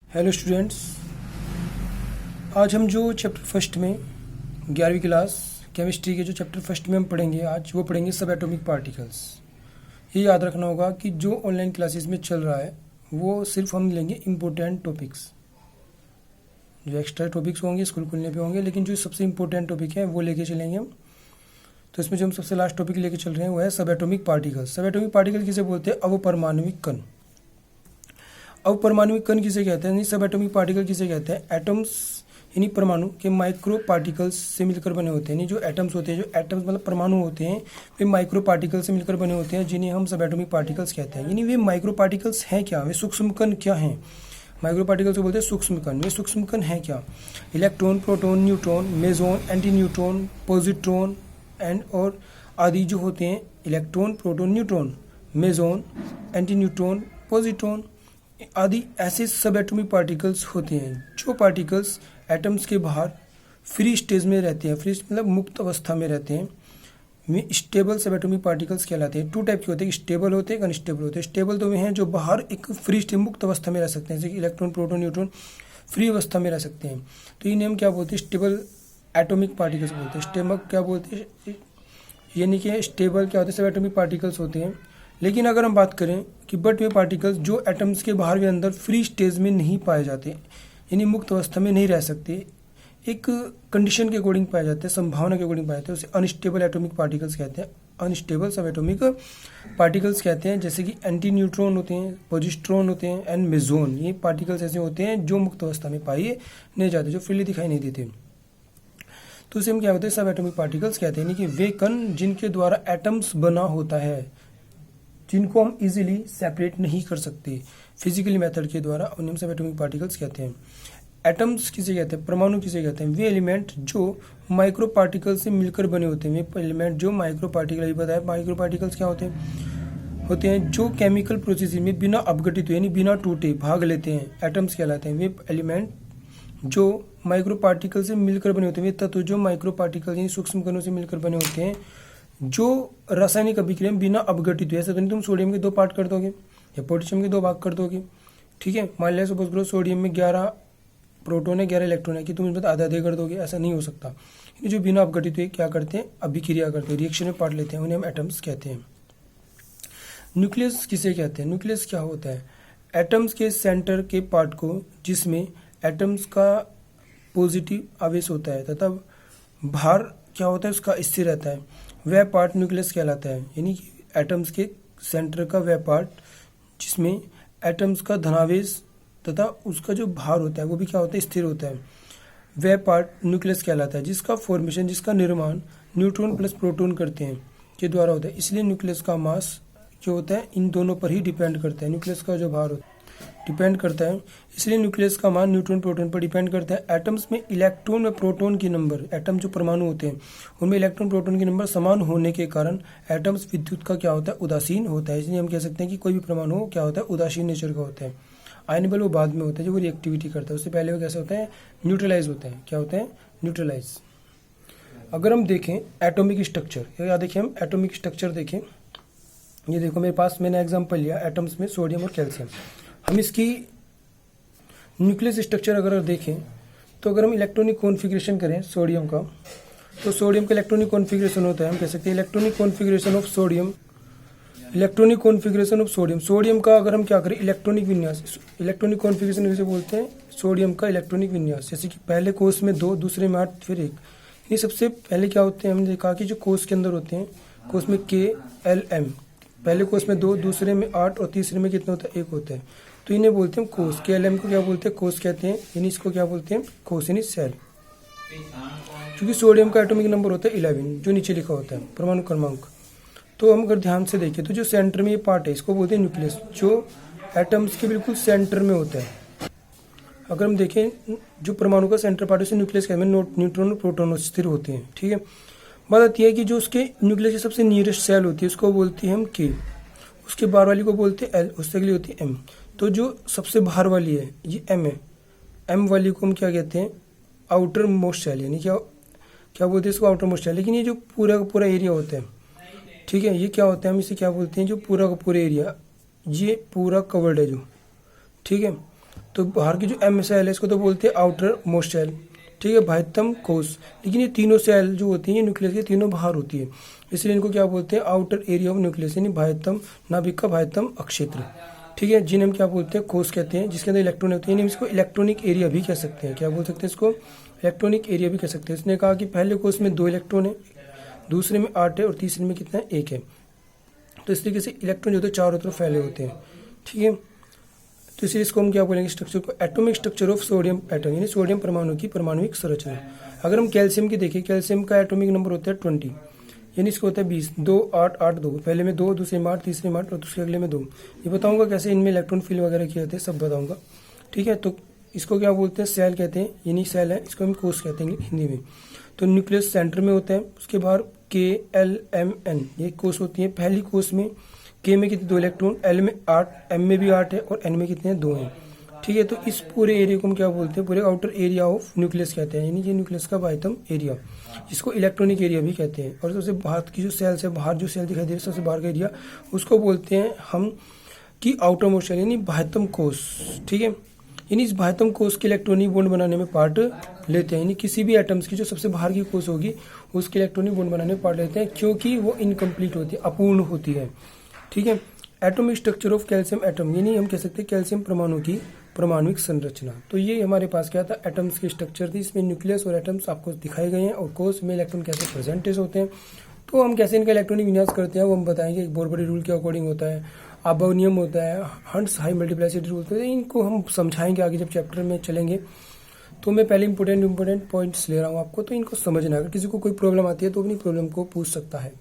Hello students, आज हम जो चैप्टर फर्स्ट में 11वीं क्लास केमिस्ट्री के जो चैप्टर फर्स्ट में हम पढ़ेंगे आज वो पढ़ेंगे सब एटॉमिक पार्टिकल्स। ये याद रखना होगा कि जो ऑनलाइन क्लासेस में चल रहा है वो सिर्फ हम लेंगे इम्पोर्टेंट टॉपिक्स। जो एक्स्ट्रा टॉपिक्स होंगे स्कूल खुलने पे होंगे, लेकिन जो सबसे इम्पोर्टेंट टॉपिक है वो लेके चलेंगे हम। तो इसमें जो हम सबसे लास्ट टॉपिक लेके चल रहे हैं वो है सब एटॉमिक पार्टिकल्स। सब एटॉमिक पार्टिकल किसे बोलते हैं? अवपरमाणविक कण। अवपरमाणुविक कण किसे कहते हैं? सब एटॉमिक पार्टिकल किसे कहते हैं? एटम्स यानी परमाणु के माइक्रो पार्टिकल्स से मिलकर बने होते हैं। जो एटम्स होते हैं, जो एटम्स मतलब परमाणु होते हैं, वे माइक्रो पार्टिकल से मिलकर बने होते हैं, जिन्हें हम सब एटॉमिक पार्टिकल्स कहते हैं। यानी वे माइक्रो पार्टिकल्स हैं क्या? वे सूक्ष्म कण क्या हैं? माइक्रो पार्टिकल्स को बोलते हैं सूक्ष्म कण। वे सूक्ष्म कण हैं क्या? Electron, proton, neutron, meson, anti neutron, positron and और आदि जो होते हैं। Electron, proton, neutron, meson, anti neutron, positron आदि ऐसे सब एटॉमिक पार्टिकल्स होते हैं। जो पार्टिकल्स एटम्स के बाहर फ्री स्टेज में रहते हैं, फ्री मतलब मुक्त अवस्था में रहते हैं, वे स्टेबल सब एटॉमिक पार्टिकल्स कहलाते हैं। टू टाइप के होते हैं, स्टेबल होते हैं, अनस्टेबल होते हैं। स्टेबल तो वे हैं जो बाहर एक फ्री स्टेज मुक्त अवस्था में रह सकते हैं, जैसे कि इलेक्ट्रॉन, प्रोटॉन, न्यूट्रॉन फ्री अवस्था में रह सकते हैं। तो इन्हें हम क्या बोलते हैं? स्टेबल एटॉमिक पार्टिकल्स बोलते हैं। स्टेबल क्या बोलते हैं? यानी कि स्टेबल क्या होते हैं? सब एटॉमिक पार्टिकल्स होते हैं। लेकिन अगर हम बात करें कि बट वे पार्टिकल्स जो एटम्स के बाहर वे अंदर फ्री स्टेज में नहीं पाए जाते, यानी मुक्त अवस्था में नहीं रह सकते, एक कंडीशन के अकॉर्डिंग पाए जाते हैं, संभावना के अकॉर्डिंग पाए जाते हैं, उसे अनस्टेबल एटॉमिक पार्टिकल्स कहते हैं। अनस्टेबल सब एटॉमिक पार्टिकल्स कहते हैं, जैसे कि एंटी न्यूट्रॉन होते हैं, पॉजिट्रॉन होते हैं एंड मेसॉन। ये पार्टिकल्स ऐसे होते हैं जो मुक्त अवस्था में पाए नहीं जाते, जो फ्रीली दिखाई नहीं देते। तो इसे हम क्या होते हैं? सब एटॉमिक पार्टिकल्स कहते हैं। यानी कि वे कण जिनके द्वारा एटम्स बना होता है, जिनको हम इजीली सेपरेट नहीं कर सकते फिजिकली मेथड के द्वारा, उन्हें हम सब एटॉमिक पार्टिकल्स कहते हैं। एटम्स किसे कहते हैं? परमाणु किसे कहते हैं? वे एलिमेंट जो माइक्रो पार्टिकल से मिलकर बने होते हैं। वे एलिमेंट जो माइक्रो पार्टिकल, अभी बताया माइक्रो पार्टिकल्स क्या होते हैं? जो केमिकल प्रोसेसिंग में बिना अपघटित यानी बिना टूटे भाग लेते हैं, एटम्स कहलाते हैं। वे एलिमेंट जो माइक्रो पार्टिकल से मिलकर बने होते हैं, वे तत्व जो माइक्रो पार्टिकल यानी सूक्ष्म कणों से मिलकर बने होते हैं, जो रासायनिक अभिक्रिया में बिना अपघटित हुए। ऐसा तो नहीं तुम सोडियम के 2 पार्ट कर दोगे या पोटेशियम के 2 भाग कर दोगे, ठीक है। मान लिया सपोज करो सोडियम में 11 प्रोटॉन है, 11 इलेक्ट्रॉन है, कि तुम इसमें आधा आधे कर दोगे? ऐसा नहीं हो सकता। जो बिना अपघटित हुए क्या करते हैं? अभिक्रिया करते हैं, रिएक्शन में पार्ट लेते हैं, उन्हें हम एटम्स कहते हैं। न्यूक्लियस किसे कहते हैं? न्यूक्लियस क्या होता है? एटम्स के सेंटर के पार्ट को, जिसमें एटम्स का पॉजिटिव आवेश होता है तथा भार क्या होता है उसका स्थिर रहता है, वह पार्ट न्यूक्लियस कहलाता है। यानी कि एटम्स के सेंटर का वह पार्ट जिसमें एटम्स का धनावेश तथा उसका जो भार होता है वो भी क्या होता है? स्थिर होता है। वह पार्ट न्यूक्लियस कहलाता है, जिसका फॉर्मेशन, जिसका निर्माण न्यूट्रॉन प्लस प्रोटॉन करते हैं के द्वारा होता है। इसलिए न्यूक्लियस का मास जो होता है इन दोनों पर ही डिपेंड करता है। न्यूक्लियस का जो भार होता है डिपेंड करता है, इसलिए न्यूक्लियस का मान न्यूट्रॉन प्रोटॉन पर डिपेंड करता है। एटम्स में इलेक्ट्रॉन और प्रोटॉन के नंबर, एटम जो परमाणु होते हैं उनमें इलेक्ट्रॉन प्रोटॉन के नंबर समान होने के कारण एटम्स विद्युत का क्या होता है? उदासीन होता है। इसलिए हम कह सकते हैं कि कोई भी परमाणु क्या होता है? उदासीन नेचर का होता है। आयनेबल वो बाद में होता है, जो वो रिएक्टिविटी करता है, उससे पहले वो कैसे होता है? न्यूट्रलाइज होता है। क्या होता है? न्यूट्रलाइज। अगर हम देखें एटॉमिक स्ट्रक्चर, या देखिए हम एटॉमिक स्ट्रक्चर देखें, ये देखो मेरे पास मैंने एग्जाम्पल लिया एटम्स में सोडियम और कैल्शियम। हम इसकी न्यूक्लियस स्ट्रक्चर अगर देखें तो अगर हम इलेक्ट्रॉनिक कॉन्फ़िगरेशन करें सोडियम का, तो सोडियम का इलेक्ट्रॉनिक कॉन्फ़िगरेशन होता है, हम कह सकते हैं electronic configuration of sodium. Electronic configuration of sodium, sodium का अगर हम क्या करें? इलेक्ट्रॉनिक विन्यास, इलेक्ट्रॉनिक कॉन्फ़िगरेशन किसे बोलते हैं? सोडियम का इलेक्ट्रॉनिक विन्यास। जैसे कि पहले कोष में 2, दूसरे में 8, फिर 1। ये सबसे पहले क्या होते हैं? हमने देखा कि जो कोष के अंदर होते हैं, कोष में KLM, पहले कोष में 2, दूसरे में 8 और तीसरे में कितना होता है? 1 होता है। तो इन्हें बोलते हैं कोष। KLM को क्या बोलते हैं? कोष कहते हैं। यानी इसको क्या बोलते हैं? कोष यानी सेल। क्योंकि सोडियम का एटॉमिक नंबर होता है 11, जो नीचे लिखा होता है परमाणु क्रमांक। तो हम अगर ध्यान से देखें तो जो सेंटर में ये पार्ट है इसको बोलते हैं न्यूक्लियस, जो एटम्स के बिल्कुल सेंटर में होता है। अगर हम देखें जो परमाणु का सेंटर पार्ट है उसे न्यूक्लियस कहते हैं। न्यूट्रॉन और प्रोटॉन स्थिर होते हैं, ठीक है। बात आती है कि जो उसके न्यूक्लियस की सबसे नियरेस्ट सेल होती है उसको बोलते हैं हम K, उसके बाहर वाली को बोलते हैं L, उससे अगली होती है M। तो जो सबसे बाहर वाली है ये M है, M वाली को हम क्या कहते हैं? Outermost cell. यानी क्या बोलते हैं इसको? Outermost cell. लेकिन ये जो पूरा का पूरा एरिया होता है, ठीक है, ये क्या होता है? हम इसे क्या बोलते हैं? जो पूरा का पूरा एरिया, ये पूरा कवर्ड है जो, ठीक है। तो बाहर की जो एम सेल है इसको तो बोलते हैं आउटर मोस्ट सेल, ठीक है, बाह्यतम कोश। लेकिन ये तीनों सेल जो होती हैं न्यूक्लियस के तीनों बाहर होती है, इसलिए इनको क्या बोलते हैं आउटर एरिया ऑफ न्यूक्लियस, यानी बाह्यतम नाभिक का बाह्यतम अक्षेत्र, ठीक है, जिन्हें हम क्या बोलते हैं कोश कहते हैं, जिसके अंदर इलेक्ट्रॉन होते हैं, यानी इसको इलेक्ट्रॉनिक एरिया भी कह सकते हैं। क्या बोल सकते हैं इसको? इलेक्ट्रॉनिक एरिया भी कह सकते हैं। इसने कहा कि पहले कोश में 2 इलेक्ट्रॉन है, दूसरे में 8 है और तीसरे में कितना है? 1 है। तो इस तरीके से इलेक्ट्रॉन जो होते हैं चारों तरफ फैले होते हैं, ठीक है। तो इसलिए इसको हम क्या बोलेंगे स्ट्रक्चर को? Atomic structure of sodium atom, यानी सोडियम परमाणु की परमाणुविक संरचना। अगर हम कैल्शियम की देखें, कैल्शियम का एटॉमिक नंबर होता है 20, यानी इसको होता है 20, 2 8 8 2, पहले में 2, दूसरे में 8, तीसरे में 8 और दूसरे अगले में 2। ये बताऊंगा कैसे इनमें इलेक्ट्रॉन फिल वगैरह किए जाते हैं, सब बताऊंगा, ठीक है। तो इसको क्या बोलते हैं? सेल कहते हैं, यानी सेल है, इसको हम कोश कहते हैं हिंदी में। तो न्यूक्लियस सेंटर में होता है, उसके बाहर KLMN ये कोश होती है। पहली कोश में K में कितने? 2 इलेक्ट्रॉन, L में 8, M में भी 8 है और N में कितने हैं? 2 हैं, ठीक है। तो इस पूरे एरिया को हम क्या बोलते हैं? पूरे आउटर एरिया ऑफ न्यूक्लियस कहते हैं, यानी ये न्यूक्लियस का बाह्यतम एरिया, जिसको इलेक्ट्रॉनिक एरिया भी कहते हैं। और सबसे बाहर की जो सेल्स है, बाहर जो सेल दिखाई दे रही है सबसे बाहर का एरिया, उसको बोलते हैं हम कि आउटर मोस्ट सेल, यानी बाह्यतम कोश, ठीक है। यानी इस बाह्यतम कोश के इलेक्ट्रॉनिक बॉन्ड बनाने में पार्ट लेते हैं, यानी किसी भी एटम्स की जो सबसे बाहर की कोश होगी उसके इलेक्ट्रॉनिक बॉन्ड बनाने में पार्ट लेते हैं, क्योंकि वो इनकम्प्लीट होती है, अपूर्ण होती है, ठीक है। Atomic structure of calcium atom, यानी हम कह सकते हैं कैल्शियम परमाणु की परमाणुविक संरचना। तो ये हमारे पास क्या था? एटम्स की स्ट्रक्चर थी। इसमें न्यूक्लियस और एटम्स आपको दिखाए गए हैं, और कोश में इलेक्ट्रॉन कैसे प्रेजेंटेज होते हैं। तो हम कैसे इनका इलेक्ट्रॉनिक विन्यास करते हैं वो हम बताएंगे। एक बोरबडी रूल के अकॉर्डिंग होता है, अबव नियम होता है, हंट्स हाई मल्टीप्लाइसिटी रूल होता है। इनको हम समझाएंगे आगे जब चैप्टर में चलेंगे। तो मैं पहले इंपॉर्टेंट पॉइंट्स ले रहा हूँ आपको, तो इनको समझना। अगर किसी को कोई प्रॉब्लम आती है तो अपनी प्रॉब्लम को पूछ सकता है।